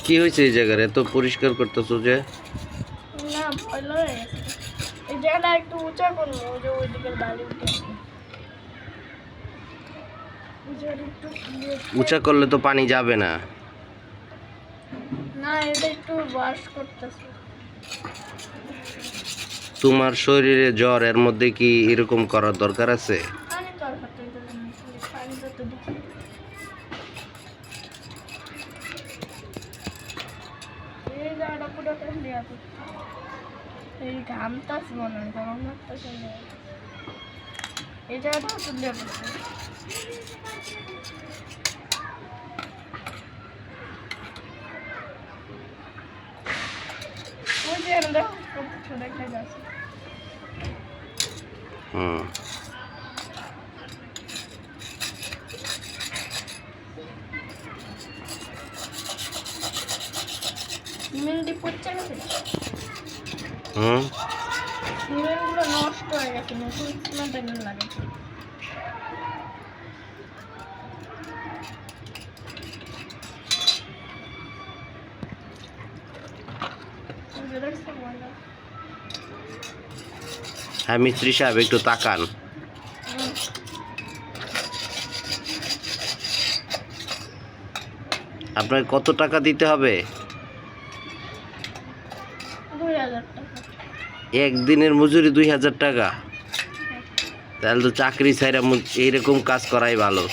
কি হয়েছে এই জায়গার এত পরিষ্কার করতেছো যে? না ভালো হয়ে গেছে। এই জায়গাটা একটু উঁচা করবো, ওই যে ওই দিকের বালি উঠেছে। এই জায়গাটা একটু উঁচা করলে তো পানি যাবে না। না, এটা একটু ওয়াশ করতেছে। তোমার শরীরে জ্বর, এর মধ্যে কি এরকম করার দরকার আছে? পানি তো আর হাতে দিতে না, পানি তো দিতে। এই জায়গাটা পুরো ক্লিয়ার করতে। এই ঘামটাছে মনে হয়, গরম লাগতেছে। এই জায়গাটাও ক্লিয়ার করতে। ওই যে আমরা ছোট একটা গাছ। হুম। সিমেন্টটি পচে গেছে। হুম। সিমেন্টগুলো নষ্ট হয়ে গেছে, নতুন সিমেন্ট এনে লাগে। হ্যাঁ মিস্ত্রি সাহেব, একটু তাকান। আপনাকে কত টাকা দিতে হবে? 2000 টাকা। একদিনের মজুরি 2000 টাকা? তাহলে তো চাকরি ছাইরা এইরকম কাজ করাই ভালো।